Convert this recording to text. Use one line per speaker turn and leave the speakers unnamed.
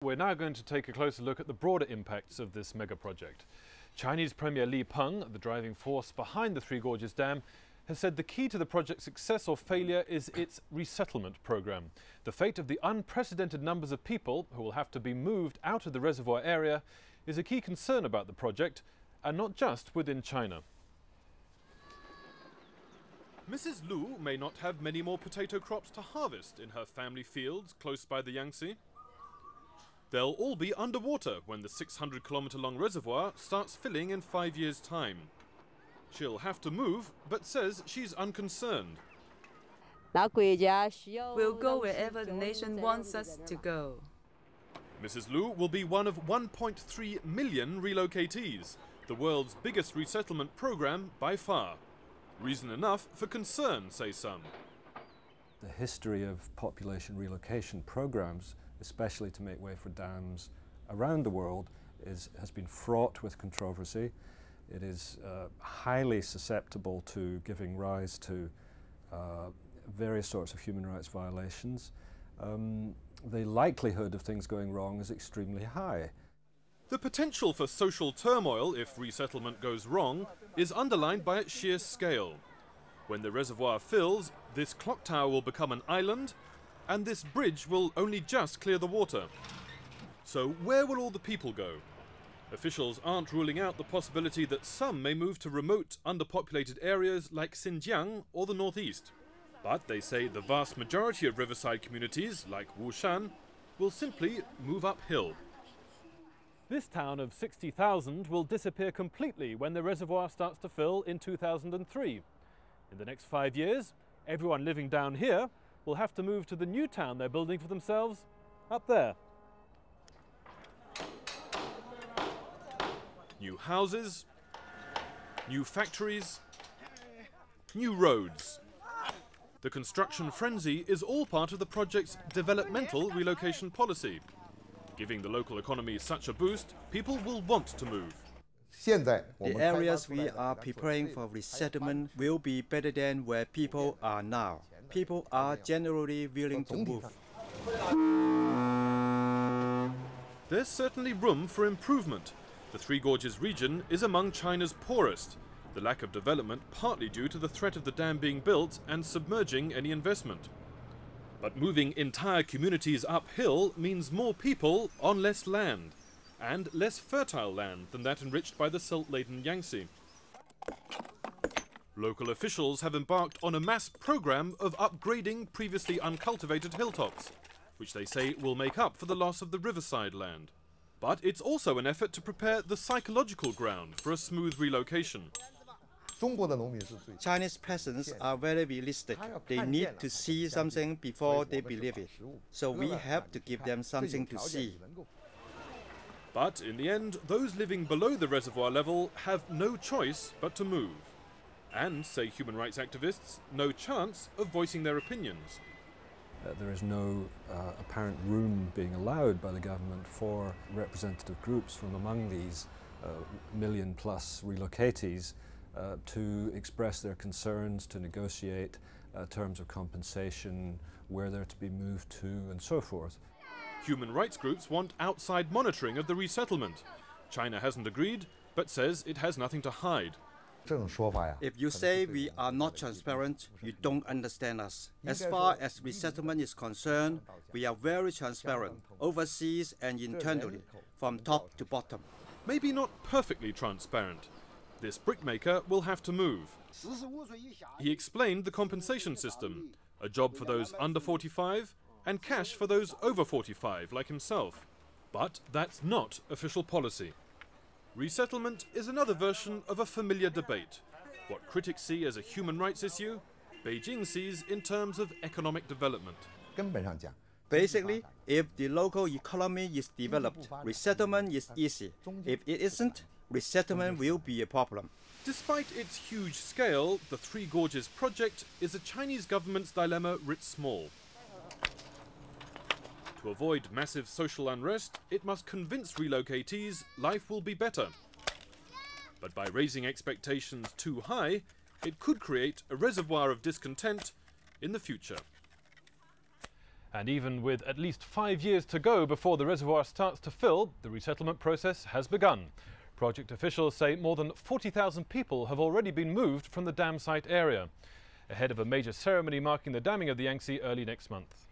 We're now going to take a closer look at the broader impacts of this mega project. Chinese Premier Li Peng, the driving force behind the Three Gorges Dam, has said the key to the project's success or failure is its resettlement program. The fate of the unprecedented numbers of people who will have to be moved out of the reservoir area is a key concern about the project, and not just within China. Mrs. Lu may not have many more potato crops to harvest in her family fields close by the Yangtze. They'll all be underwater when the 600-kilometre-long reservoir starts filling in 5 years' time. She'll have to move, but says she's unconcerned.
We'll go wherever the nation wants us to go.
Mrs. Lu will be one of 1.3 million relocatees, the world's biggest resettlement program by far. Reason enough for concern, say some.
The history of population relocation programs, especially to make way for dams around the world, has been fraught with controversy. It is highly susceptible to giving rise to various sorts of human rights violations. The likelihood of things going wrong is extremely high.
The potential for social turmoil if resettlement goes wrong is underlined by its sheer scale. When the reservoir fills, this clock tower will become an island, and this bridge will only just clear the water. So where will all the people go? Officials aren't ruling out the possibility that some may move to remote, underpopulated areas like Xinjiang or the northeast. But they say the vast majority of riverside communities, like Wushan, will simply move uphill. This town of 60,000 will disappear completely when the reservoir starts to fill in 2003. In the next 5 years, everyone living down here will have to move to the new town they're building for themselves up there. New houses, new factories, new roads. The construction frenzy is all part of the project's developmental relocation policy. Giving the local economy such a boost, people will want to move.
The areas we are preparing for resettlement will be better than where people are now. People are generally willing to move.
There's certainly room for improvement. The Three Gorges region is among China's poorest, the lack of development partly due to the threat of the dam being built and submerging any investment. But moving entire communities uphill means more people on less land, and less fertile land than that enriched by the silt-laden Yangtze. Local officials have embarked on a mass program of upgrading previously uncultivated hilltops, which they say will make up for the loss of the riverside land. But it's also an effort to prepare the psychological ground for a smooth relocation.
Chinese peasants are very realistic. They need to see something before they believe it. So we have to give them something to see.
But in the end, those living below the reservoir level have no choice but to move. And, say human rights activists, no chance of voicing their opinions.
There is no apparent room being allowed by the government for representative groups from among these million-plus relocatees to express their concerns, to negotiate terms of compensation, where they're to be moved to, and so forth.
Human rights groups want outside monitoring of the resettlement. China hasn't agreed, but says it has nothing to hide.
If you say we are not transparent, you don't understand us. As far as resettlement is concerned, we are very transparent, overseas and internally, from top to bottom.
Maybe not perfectly transparent. This brickmaker will have to move. He explained the compensation system, a job for those under 45 and cash for those over 45 like himself. But that's not official policy. Resettlement is another version of a familiar debate. What critics see as a human rights issue, Beijing sees in terms of economic development.
Basically, if the local economy is developed, resettlement is easy. If it isn't, resettlement will be a problem.
Despite its huge scale, the Three Gorges project is a Chinese government's dilemma writ small. To avoid massive social unrest, it must convince relocatees life will be better. But by raising expectations too high, it could create a reservoir of discontent in the future. And even with at least 5 years to go before the reservoir starts to fill, the resettlement process has begun. Project officials say more than 40,000 people have already been moved from the dam site area, ahead of a major ceremony marking the damming of the Yangtze early next month.